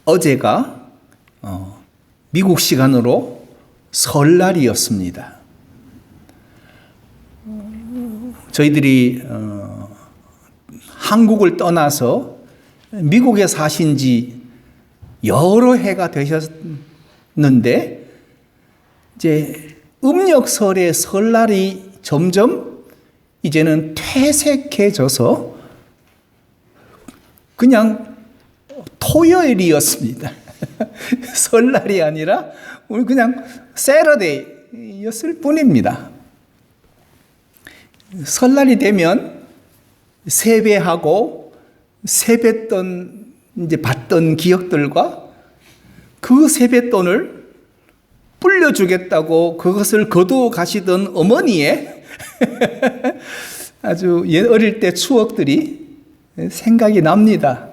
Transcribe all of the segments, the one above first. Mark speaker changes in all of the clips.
Speaker 1: 어제가 미국 시간으로 설날이었습니다. 저희들이 한국을 떠나서 미국에 사신 지 여러 해가 되셨는데 이제 음력설의 설날이 점점 이제는 퇴색해져서 그냥 토요일이었습니다. 설날이 아니라 오늘 그냥 세러데이였을 뿐입니다. 설날이 되면 세배하고 세뱃돈 이제 받던 기억들과 그 세뱃돈을 불려주겠다고 그것을 거두어 가시던 어머니의 아주 어릴 때 추억들이 생각이 납니다.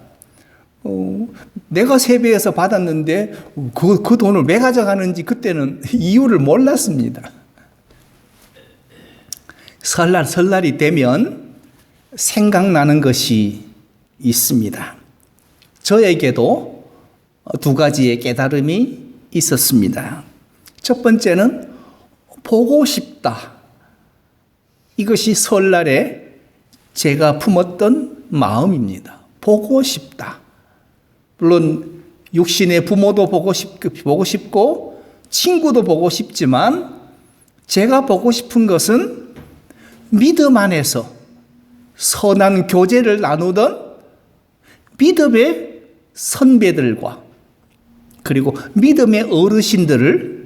Speaker 1: 내가 세배해서 받았는데 그 돈을 왜 가져가는지 그때는 이유를 몰랐습니다. 설날이 되면 생각나는 것이 있습니다. 저에게도 두 가지의 깨달음이 있었습니다. 첫 번째는 보고 싶다. 이것이 설날에 제가 품었던 마음입니다. 보고 싶다. 물론 육신의 부모도 보고 싶고 친구도 보고 싶지만 제가 보고 싶은 것은 믿음 안에서 선한 교제를 나누던 믿음의 선배들과 그리고 믿음의 어르신들을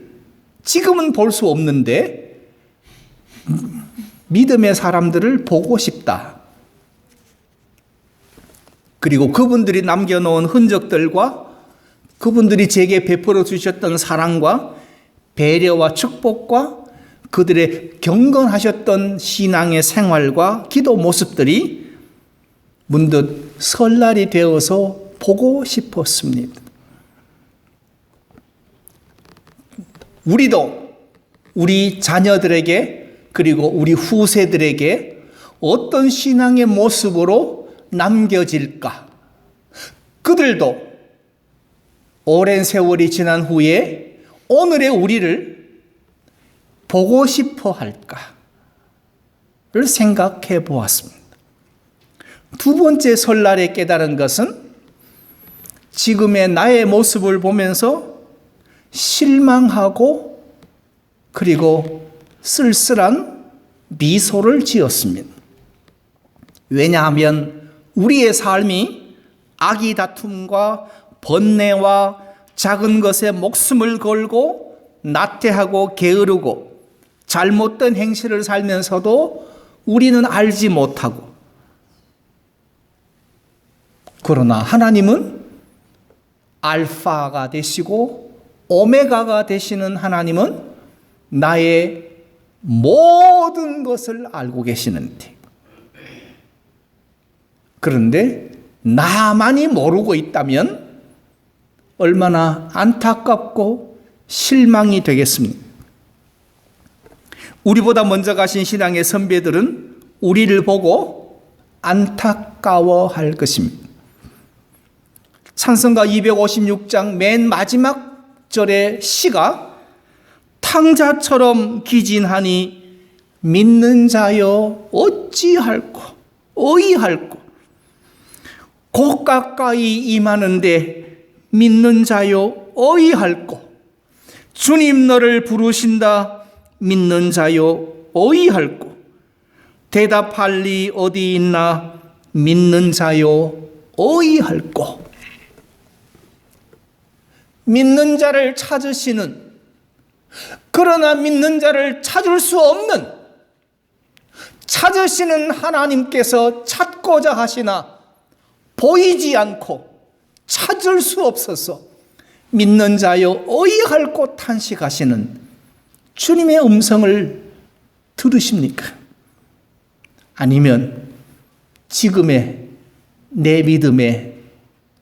Speaker 1: 지금은 볼 수 없는데 믿음의 사람들을 보고 싶다. 그리고 그분들이 남겨놓은 흔적들과 그분들이 제게 베풀어 주셨던 사랑과 배려와 축복과 그들의 경건하셨던 신앙의 생활과 기도 모습들이 문득 설날이 되어서 보고 싶었습니다. 우리도 우리 자녀들에게 그리고 우리 후세들에게 어떤 신앙의 모습으로 남겨질까? 그들도 오랜 세월이 지난 후에 오늘의 우리를 보고 싶어 할까를 생각해 보았습니다. 두 번째 설날에 깨달은 것은 지금의 나의 모습을 보면서 실망하고 그리고 쓸쓸한 미소를 지었습니다. 왜냐하면 우리의 삶이 악의 다툼과 번뇌와 작은 것에 목숨을 걸고 나태하고 게으르고 잘못된 행실을 살면서도 우리는 알지 못하고 그러나 하나님은 알파가 되시고 오메가가 되시는 하나님은 나의 모든 것을 알고 계시는데 그런데 나만이 모르고 있다면 얼마나 안타깝고 실망이 되겠습니까? 우리보다 먼저 가신 신앙의 선배들은 우리를 보고 안타까워할 것입니다. 찬송가 256장 맨 마지막 절의 시가 탕자처럼 기진하니 믿는 자여 어찌할꼬 어이할꼬 곧 가까이 임하는데 믿는 자여 어이할꼬 주님 너를 부르신다 믿는 자여 어이할꼬 대답할 리 어디 있나 믿는 자여 어이할꼬 믿는 자를 찾으시는 그러나 믿는 자를 찾을 수 없는 찾으시는 하나님께서 찾고자 하시나 보이지 않고 찾을 수 없어서 믿는 자여 어이할꼬 탄식하시는 주님의 음성을 들으십니까? 아니면 지금의 내 믿음에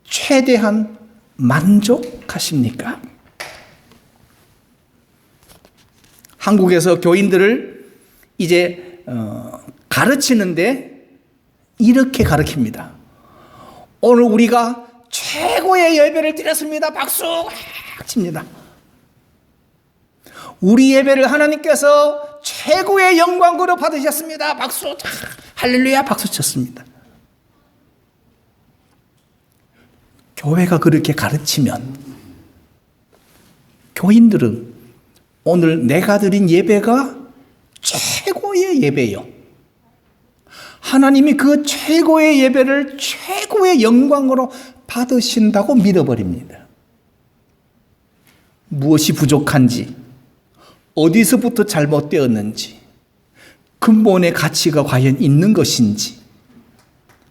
Speaker 1: 최대한 만족하십니까? 한국에서 교인들을 이제 가르치는데 이렇게 가르칩니다. 오늘 우리가 최고의 예배를 드렸습니다. 박수 칩니다. 우리 예배를 하나님께서 최고의 영광으로 받으셨습니다. 박수, 할렐루야, 박수 쳤습니다. 교회가 그렇게 가르치면 교인들은 오늘 내가 드린 예배가 최고의 예배요. 하나님이 그 최고의 예배를 최고의 영광으로 받으신다고 믿어버립니다. 무엇이 부족한지, 어디서부터 잘못되었는지, 근본의 가치가 과연 있는 것인지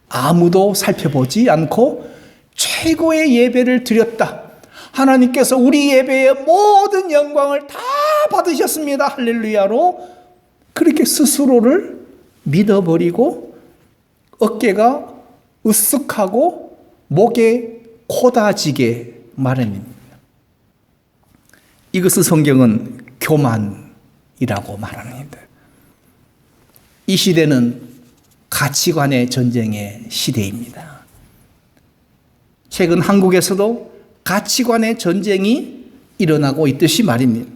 Speaker 1: 아무도 살펴보지 않고 최고의 예배를 드렸다. 하나님께서 우리 예배의 모든 영광을 다 받으셨습니다. 할렐루야로 그렇게 스스로를 믿어버리고 어깨가 으쓱하고 목에 코다지게 마련입니다. 이것을 성경은 교만이라고 말합니다. 이 시대는 가치관의 전쟁의 시대입니다. 최근 한국에서도 가치관의 전쟁이 일어나고 있듯이 말입니다.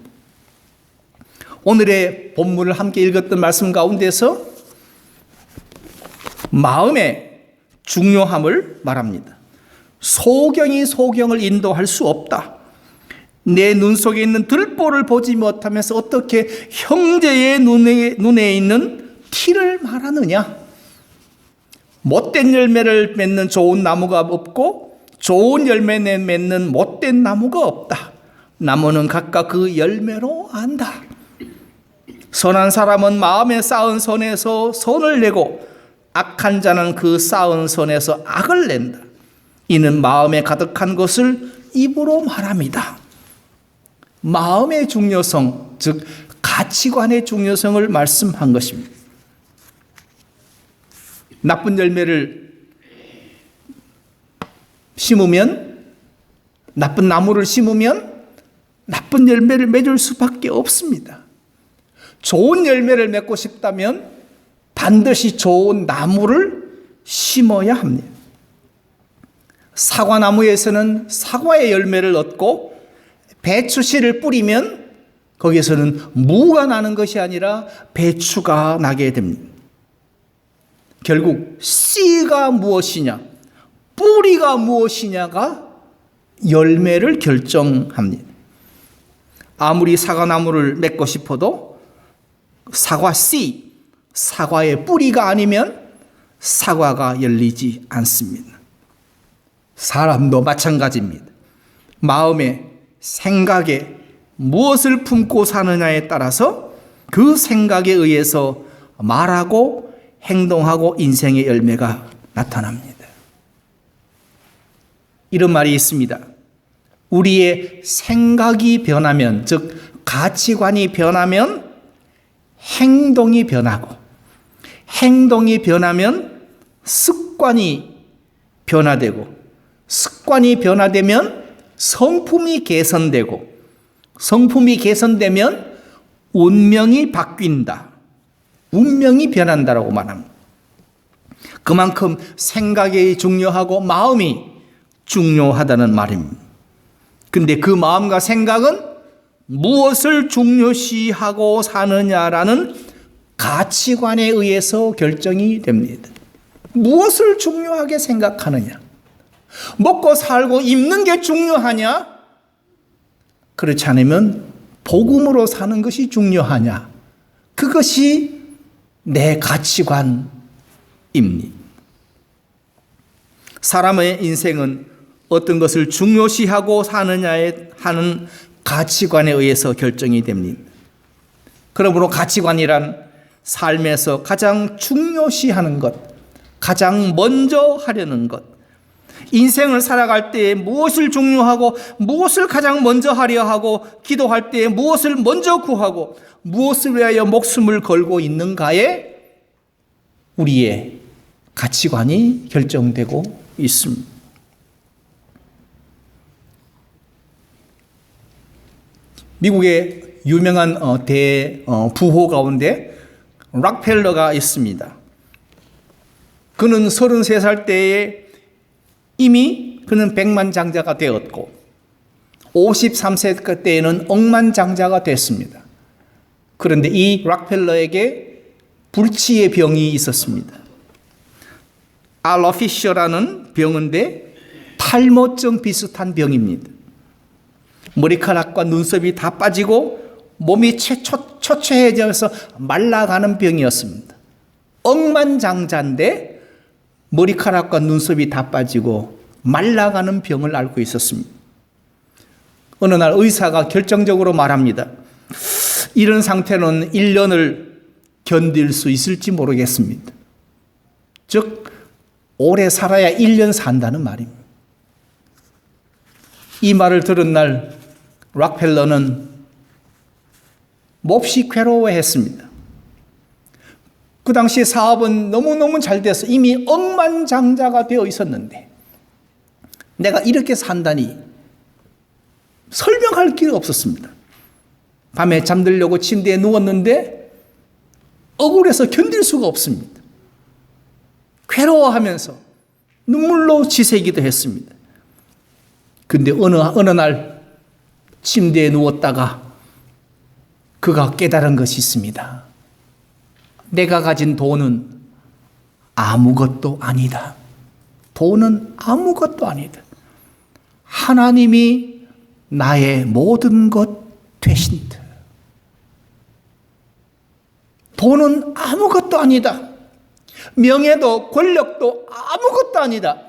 Speaker 1: 오늘의 본문을 함께 읽었던 말씀 가운데서 마음의 중요함을 말합니다. 소경이 소경을 인도할 수 없다. 내 눈 속에 있는 들보를 보지 못하면서 어떻게 형제의 눈에 있는 티를 말하느냐. 못된 열매를 맺는 좋은 나무가 없고 좋은 열매를 맺는 못된 나무가 없다. 나무는 각각 그 열매로 안다. 선한 사람은 마음에 쌓은 선에서 선을 내고 악한 자는 그 쌓은 선에서 악을 낸다. 이는 마음에 가득한 것을 입으로 말합니다. 마음의 중요성, 즉 가치관의 중요성을 말씀한 것입니다. 나쁜 열매를 심으면, 나쁜 나무를 심으면 나쁜 열매를 맺을 수밖에 없습니다. 좋은 열매를 맺고 싶다면 반드시 좋은 나무를 심어야 합니다. 사과나무에서는 사과의 열매를 얻고 배추씨를 뿌리면 거기에서는 무가 나는 것이 아니라 배추가 나게 됩니다. 결국 씨가 무엇이냐, 뿌리가 무엇이냐가 열매를 결정합니다. 아무리 사과나무를 맺고 싶어도 사과 씨, 사과의 뿌리가 아니면 사과가 열리지 않습니다. 사람도 마찬가지입니다. 마음에, 생각에 무엇을 품고 사느냐에 따라서 그 생각에 의해서 말하고 행동하고 인생의 열매가 나타납니다. 이런 말이 있습니다. 우리의 생각이 변하면, 즉 가치관이 변하면 행동이 변하고, 행동이 변하면 습관이 변화되고, 습관이 변화되면 성품이 개선되고, 성품이 개선되면 운명이 바뀐다. 운명이 변한다라고 말합니다. 그만큼 생각이 중요하고 마음이 중요하다는 말입니다. 근데 그 마음과 생각은 무엇을 중요시하고 사느냐라는 가치관에 의해서 결정이 됩니다. 무엇을 중요하게 생각하느냐? 먹고 살고 입는 게 중요하냐? 그렇지 않으면 복음으로 사는 것이 중요하냐? 그것이 내 가치관입니다. 사람의 인생은 어떤 것을 중요시하고 사느냐에 하는 가치관에 의해서 결정이 됩니다. 그러므로 가치관이란 삶에서 가장 중요시하는 것, 가장 먼저 하려는 것, 인생을 살아갈 때에 무엇을 중요하고 무엇을 가장 먼저 하려 하고, 기도할 때에 무엇을 먼저 구하고 무엇을 위하여 목숨을 걸고 있는가에 우리의 가치관이 결정되고 있습니다. 미국의 유명한 부호 가운데 락펠러가 있습니다. 그는 33살 때에 이미 그는 백만장자가 되었고 53세 때에는 억만장자가 됐습니다. 그런데 이 락펠러에게 불치의 병이 있었습니다. 알로피셔라는 병인데 탈모증 비슷한 병입니다. 머리카락과 눈썹이 다 빠지고 몸이 초췌해져서 말라가는 병이었습니다. 억만장자인데 머리카락과 눈썹이 다 빠지고 말라가는 병을 앓고 있었습니다. 어느 날 의사가 결정적으로 말합니다. 이런 상태는 1년을 견딜 수 있을지 모르겠습니다. 즉 오래 살아야 1년 산다는 말입니다. 이 말을 들은 날 락펠러는 몹시 괴로워했습니다. 그 당시 사업은 너무너무 잘 돼서 이미 억만장자가 되어 있었는데 내가 이렇게 산다니 설명할 게 없었습니다. 밤에 잠들려고 침대에 누웠는데 억울해서 견딜 수가 없습니다. 괴로워하면서 눈물로 지새기도 했습니다. 근데 어느 날 침대에 누웠다가 그가 깨달은 것이 있습니다. 내가 가진 돈은 아무것도 아니다. 돈은 아무것도 아니다. 하나님이 나의 모든 것 되신다. 돈은 아무것도 아니다. 명예도 권력도 아무것도 아니다.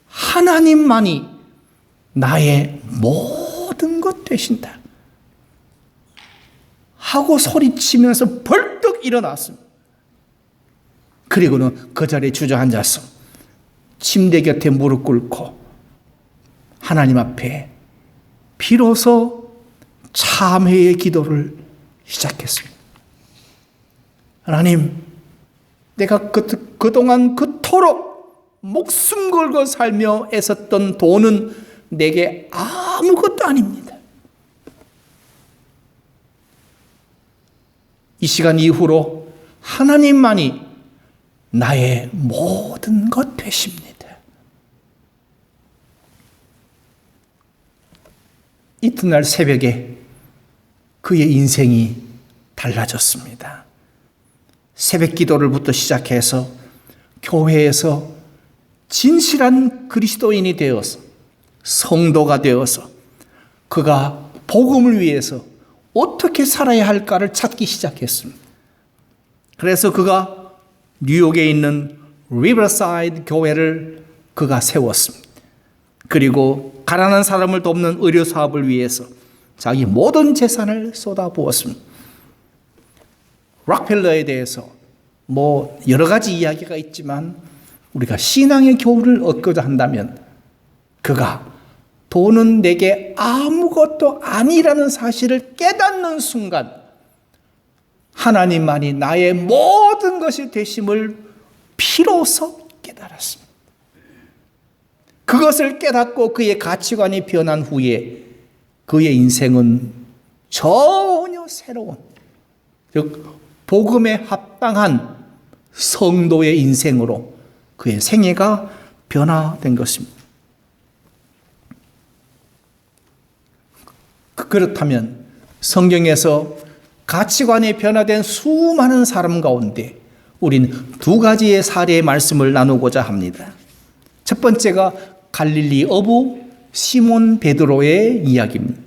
Speaker 1: 하나님만이 나의 모든 것 되신다. 하고 소리치면서 벌떡 일어났습니다. 그리고는 그 자리에 주저앉아서 침대 곁에 무릎 꿇고 하나님 앞에 비로소 참회의 기도를 시작했습니다. 하나님, 내가 그동안 그토록 목숨 걸고 살며 애썼던 돈은 내게 아무것도 아닙니다. 이 시간 이후로 하나님만이 나의 모든 것 되십니다. 이튿날 새벽에 그의 인생이 달라졌습니다. 새벽 기도를부터 시작해서 교회에서 진실한 그리스도인이 되어서 성도가 되어서 그가 복음을 위해서 어떻게 살아야 할까를 찾기 시작했습니다. 그래서 그가 뉴욕에 있는 리버사이드 교회를 그가 세웠습니다. 그리고 가난한 사람을 돕는 의료 사업을 위해서 자기 모든 재산을 쏟아부었습니다. 락펠러에 대해서 여러 가지 이야기가 있지만 우리가 신앙의 교훈을 얻고자 한다면 그가 돈은 내게 아무것도 아니라는 사실을 깨닫는 순간 하나님만이 나의 모든 것이 되심을 비로소 깨달았습니다. 그것을 깨닫고 그의 가치관이 변한 후에 그의 인생은 전혀 새로운, 즉 복음에 합당한 성도의 인생으로 그의 생애가 변화된 것입니다. 그렇다면 성경에서 가치관이 변화된 수많은 사람 가운데 우린 두 가지의 사례의 말씀을 나누고자 합니다. 첫 번째가 갈릴리 어부 시몬 베드로의 이야기입니다.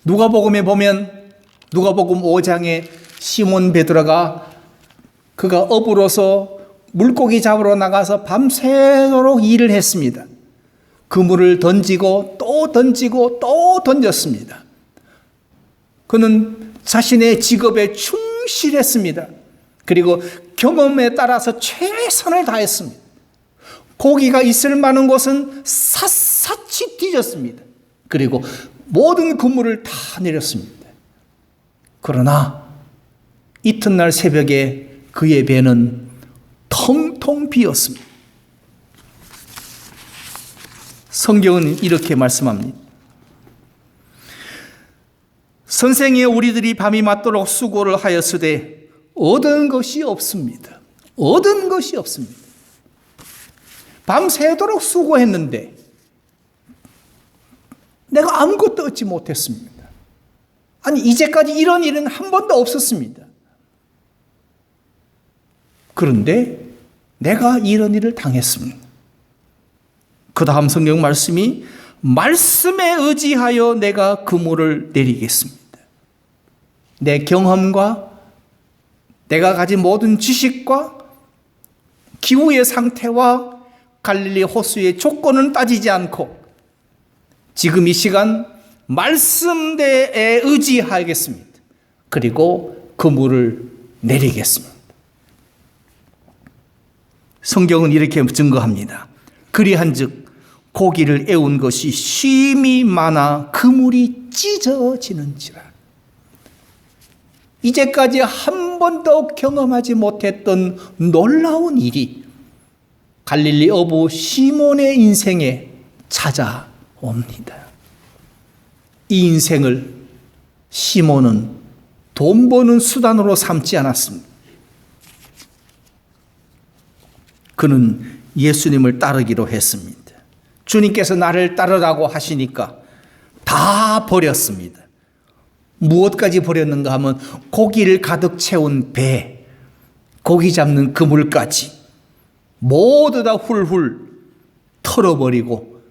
Speaker 1: 누가복음에 보면 누가복음 5장에 시몬 베드로가 그가 어부로서 물고기 잡으러 나가서 밤새도록 일을 했습니다. 그물을 던지고 또 던지고 또 던졌습니다. 그는 자신의 직업에 충실했습니다. 그리고 경험에 따라서 최선을 다했습니다. 고기가 있을 만한 곳은 샅샅이 뒤졌습니다. 그리고 모든 그물을 다 내렸습니다. 그러나 이튿날 새벽에 그의 배는 텅텅 비었습니다. 성경은 이렇게 말씀합니다. 선생의 우리들이 밤이 맞도록 수고를 하였으되 얻은 것이 없습니다. 얻은 것이 없습니다. 밤새도록 수고했는데 내가 아무것도 얻지 못했습니다. 아니, 이제까지 이런 일은 한 번도 없었습니다. 그런데 내가 이런 일을 당했습니다. 그 다음 성경 말씀이 말씀에 의지하여 내가 그물을 내리겠습니다. 내 경험과 내가 가진 모든 지식과 기후의 상태와 갈릴리 호수의 조건은 따지지 않고 지금 이 시간 말씀대에 의지하겠습니다. 그리고 그물을 내리겠습니다. 성경은 이렇게 증거합니다. 그리한즉 고기를 애운 것이 쉼이 많아 그물이 찢어지는지라. 이제까지 한 번도 경험하지 못했던 놀라운 일이 갈릴리 어부 시몬의 인생에 찾아옵니다. 이 인생을 시몬은 돈 버는 수단으로 삼지 않았습니다. 그는 예수님을 따르기로 했습니다. 주님께서 나를 따르라고 하시니까 다 버렸습니다. 무엇까지 버렸는가 하면 고기를 가득 채운 배, 고기 잡는 그물까지 모두 다 훌훌 털어버리고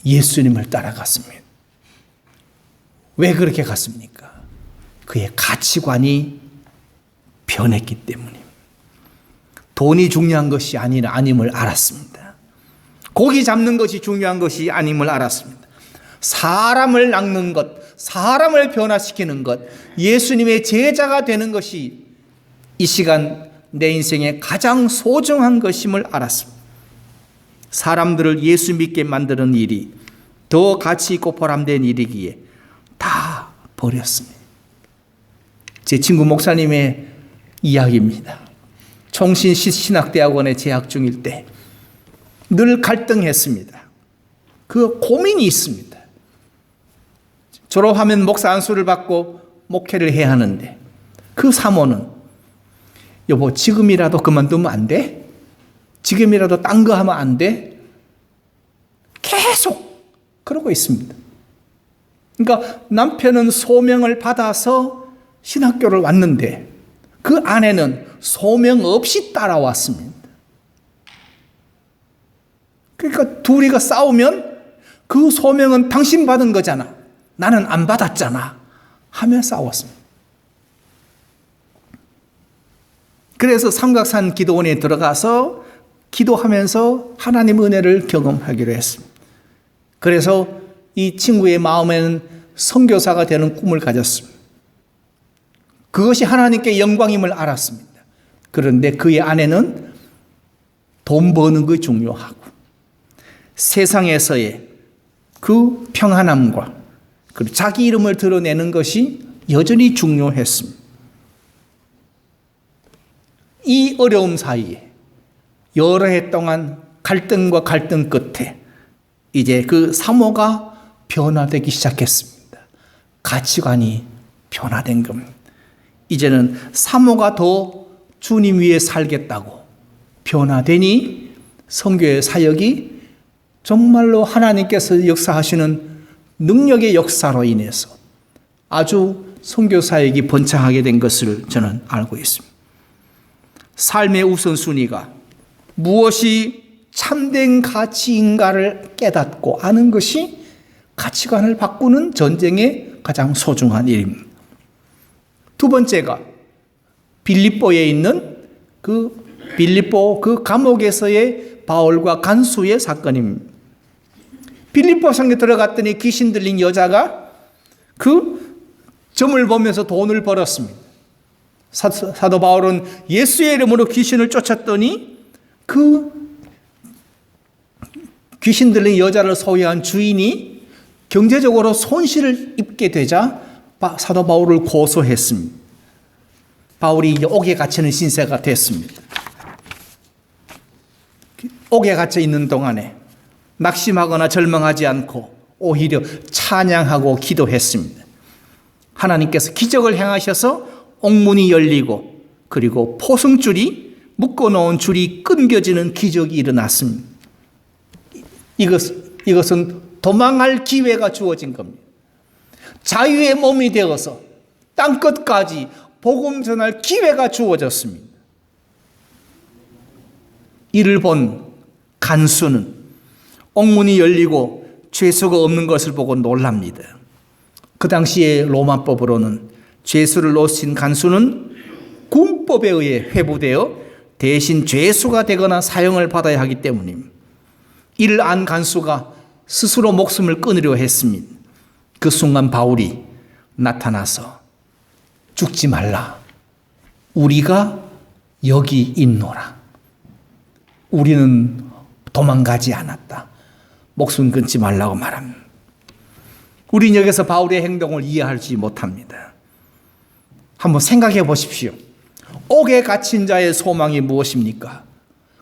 Speaker 1: 예수님을 따라갔습니다. 왜 그렇게 갔습니까? 그의 가치관이 변했기 때문입니다. 돈이 중요한 것이 아님을 알았습니다. 고기 잡는 것이 중요한 것이 아님을 알았습니다. 사람을 낚는 것, 사람을 변화시키는 것, 예수님의 제자가 되는 것이 이 시간 내 인생에 가장 소중한 것임을 알았습니다. 사람들을 예수 믿게 만드는 일이 더 가치 있고 보람된 일이기에 다 버렸습니다. 제 친구 목사님의 이야기입니다. 총신신학대학원에 재학 중일 때 늘 갈등했습니다. 그 고민이 있습니다. 졸업하면 목사 안수를 받고 목회를 해야 하는데 그 사모는 여보 지금이라도 그만두면 안 돼? 지금이라도 딴 거 하면 안 돼? 계속 그러고 있습니다. 그러니까 남편은 소명을 받아서 신학교를 왔는데 그 아내는 소명 없이 따라왔습니다. 그러니까 둘이가 싸우면 그 소명은 당신 받은 거잖아. 나는 안 받았잖아. 하며 싸웠습니다. 그래서 삼각산 기도원에 들어가서 기도하면서 하나님 은혜를 경험하기로 했습니다. 그래서 이 친구의 마음에는 선교사가 되는 꿈을 가졌습니다. 그것이 하나님께 영광임을 알았습니다. 그런데 그의 아내는 돈 버는 것이 중요하고 세상에서의 그 평안함과 그리고 자기 이름을 드러내는 것이 여전히 중요했습니다. 이 어려움 사이에 여러 해 동안 갈등과 갈등 끝에 이제 그 사모가 변화되기 시작했습니다. 가치관이 변화된 겁니다. 이제는 사모가 더 주님 위에 살겠다고 변화되니 선교의 사역이 정말로 하나님께서 역사하시는 능력의 역사로 인해서 아주 선교 사역이 번창하게 된 것을 저는 알고 있습니다. 삶의 우선순위가 무엇이 참된 가치인가를 깨닫고 아는 것이 가치관을 바꾸는 전쟁의 가장 소중한 일입니다. 두 번째가 빌립보에 있는 그 빌립보 그 감옥에서의 바울과 간수의 사건입니다. 빌립보 성에 들어갔더니 귀신 들린 여자가 그 점을 보면서 돈을 벌었습니다. 사도 바울은 예수의 이름으로 귀신을 쫓았더니 그 귀신 들린 여자를 소유한 주인이 경제적으로 손실을 입게 되자 사도 바울을 고소했습니다. 바울이 이제 옥에 갇히는 신세가 됐습니다. 옥에 갇혀 있는 동안에 낙심하거나 절망하지 않고 오히려 찬양하고 기도했습니다. 하나님께서 기적을 행하셔서 옥문이 열리고 그리고 포승줄이 묶어놓은 줄이 끊겨지는 기적이 일어났습니다. 이것은 도망할 기회가 주어진 겁니다. 자유의 몸이 되어서 땅끝까지 복음 전할 기회가 주어졌습니다. 이를 본 간수는 옥문이 열리고 죄수가 없는 것을 보고 놀랍니다. 그 당시에 로마법으로는 죄수를 놓친 간수는 군법에 의해 회부되어 대신 죄수가 되거나 사형을 받아야 하기 때문입니다. 이를 안 간수가 스스로 목숨을 끊으려 했습니다. 그 순간 바울이 나타나서 죽지 말라. 우리가 여기 있노라. 우리는 도망가지 않았다. 목숨 끊지 말라고 말합니다. 우리는 여기서 바울의 행동을 이해하지 못합니다. 한번 생각해 보십시오. 옥에 갇힌 자의 소망이 무엇입니까?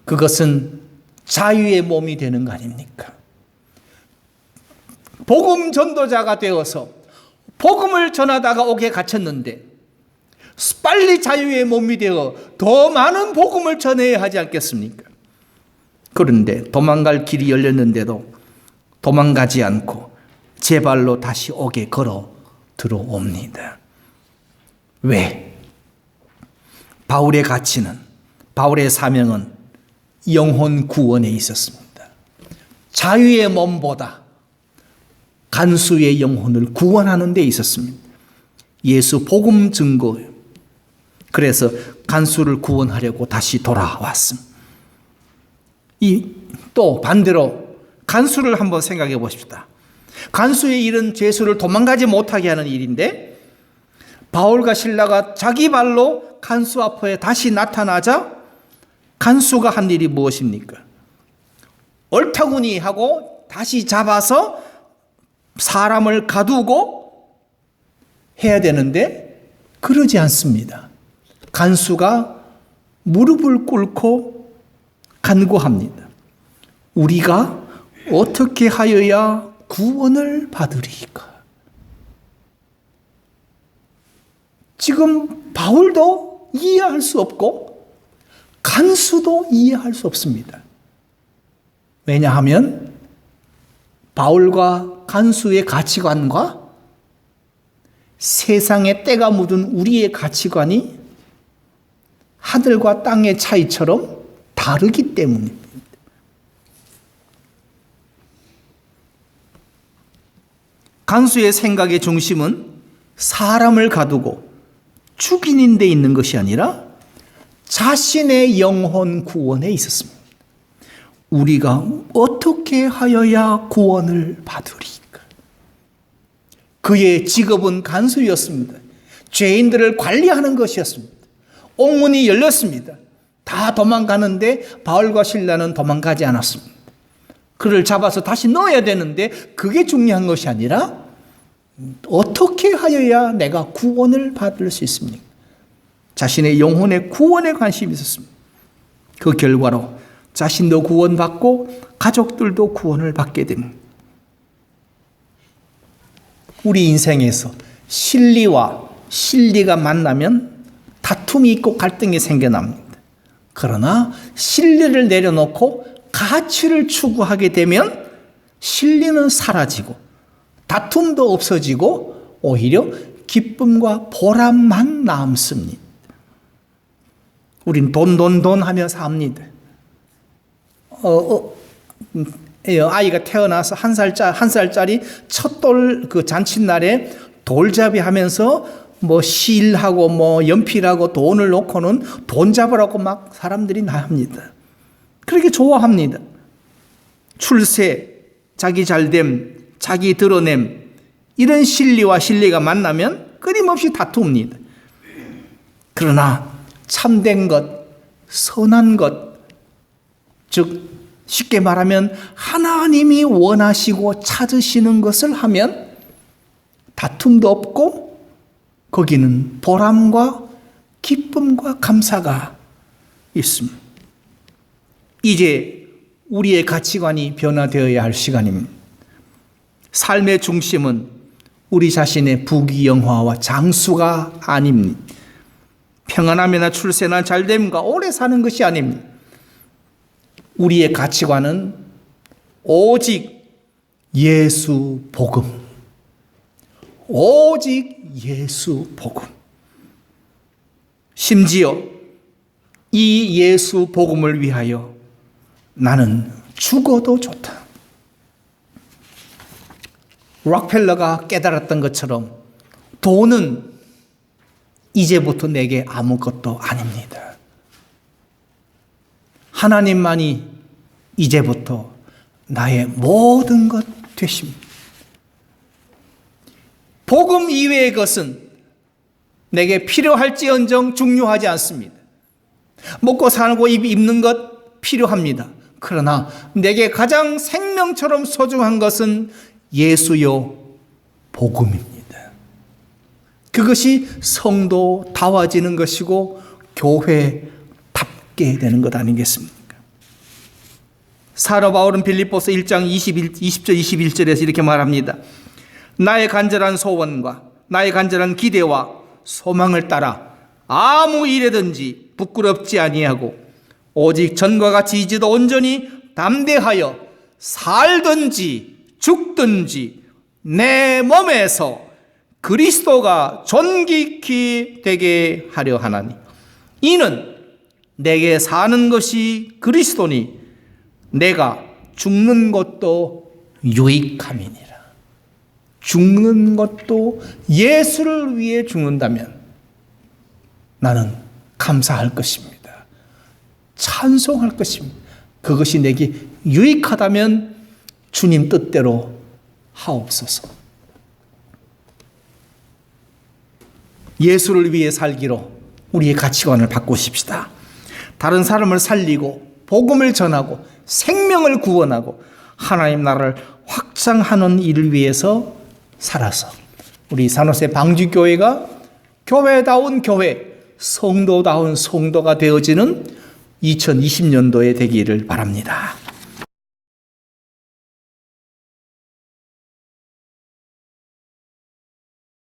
Speaker 1: 그것은 자유의 몸이 되는 거 아닙니까? 복음 전도자가 되어서 복음을 전하다가 옥에 갇혔는데 빨리 자유의 몸이 되어 더 많은 복음을 전해야 하지 않겠습니까? 그런데 도망갈 길이 열렸는데도 도망가지 않고 제 발로 다시 옥에 걸어 들어옵니다. 왜? 바울의 가치는, 바울의 사명은 영혼 구원에 있었습니다. 자유의 몸보다 간수의 영혼을 구원하는 데 있었습니다. 예수 복음 증거. 그래서 간수를 구원하려고 다시 돌아왔습니다. 또 반대로 간수를 한번 생각해 보십시다. 간수의 일은 죄수를 도망가지 못하게 하는 일인데 바울과 실라가 자기 발로 간수 앞에 다시 나타나자 간수가 한 일이 무엇입니까? 옳다구니 하고 다시 잡아서 사람을 가두고 해야 되는데 그러지 않습니다. 간수가 무릎을 꿇고 간구합니다. 우리가 어떻게 하여야 구원을 받으리까? 지금 바울도 이해할 수 없고 간수도 이해할 수 없습니다. 왜냐하면 바울과 간수의 가치관과 세상에 때가 묻은 우리의 가치관이 하늘과 땅의 차이처럼 다르기 때문입니다. 간수의 생각의 중심은 사람을 가두고 죽이는 데 있는 것이 아니라 자신의 영혼 구원에 있었습니다. 우리가 어떻게 하여야 구원을 받으리까? 그의 직업은 간수였습니다. 죄인들을 관리하는 것이었습니다. 옥문이 열렸습니다. 다 도망가는데 바울과 실라는 도망가지 않았습니다. 그를 잡아서 다시 넣어야 되는데 그게 중요한 것이 아니라 어떻게 하여야 내가 구원을 받을 수 있습니까? 자신의 영혼의 구원에 관심이 있었습니다. 그 결과로 자신도 구원받고 가족들도 구원을 받게 됩니다. 우리 인생에서 실리와 실리가 만나면 다툼이 있고 갈등이 생겨납니다. 그러나 실리를 내려놓고 가치를 추구하게 되면 실리는 사라지고 다툼도 없어지고 오히려 기쁨과 보람만 남습니다. 우린 돈 하며 삽니다. 아이가 태어나서 한 살짜리 첫 돌 그 잔칫날에 돌잡이 하면서 뭐 실하고 뭐 연필하고 돈을 놓고는 돈 잡으라고 막 사람들이 합니다. 그렇게 좋아합니다. 출세, 자기 잘됨, 자기 드러냄, 이런 실리와 실리가 만나면 끊임없이 다툽니다. 그러나 참된 것, 선한 것, 즉 쉽게 말하면 하나님이 원하시고 찾으시는 것을 하면 다툼도 없고 거기는 보람과 기쁨과 감사가 있습니다. 이제 우리의 가치관이 변화되어야 할 시간입니다. 삶의 중심은 우리 자신의 부귀영화와 장수가 아닙니다. 평안함이나 출세나 잘됨과 오래 사는 것이 아닙니다. 우리의 가치관은 오직 예수 복음. 오직 예수 복음. 심지어 이 예수 복음을 위하여 나는 죽어도 좋다. 록펠러가 깨달았던 것처럼 돈은 이제부터 내게 아무것도 아닙니다. 하나님만이 이제부터 나의 모든 것 되십니다. 복음 이외의 것은 내게 필요할지언정 중요하지 않습니다. 먹고 살고 입는 것 필요합니다. 그러나 내게 가장 생명처럼 소중한 것은 예수요 복음입니다. 그것이 성도다워지는 것이고 교회답게 되는 것 아니겠습니까? 사도 바울은 빌립보서 1장 20절 21절에서 이렇게 말합니다. 나의 간절한 소원과 나의 간절한 기대와 소망을 따라 아무 일에든지 부끄럽지 아니하고 오직 전과 같이 이제도 온전히 담대하여 살든지 죽든지 내 몸에서 그리스도가 존귀히 되게 하려 하나니 이는 내게 사는 것이 그리스도니 내가 죽는 것도 유익함이니라. 죽는 것도 예수를 위해 죽는다면 나는 감사할 것입니다. 찬송할 것입니다. 그것이 내게 유익하다면 주님 뜻대로 하옵소서. 예수를 위해 살기로 우리의 가치관을 바꾸십시다. 다른 사람을 살리고 복음을 전하고 생명을 구원하고 하나님 나라를 확장하는 일을 위해서 살아서 우리 산호세 방주교회가 교회다운 교회, 성도다운 성도가 되어지는 2020년도에 되기를 바랍니다.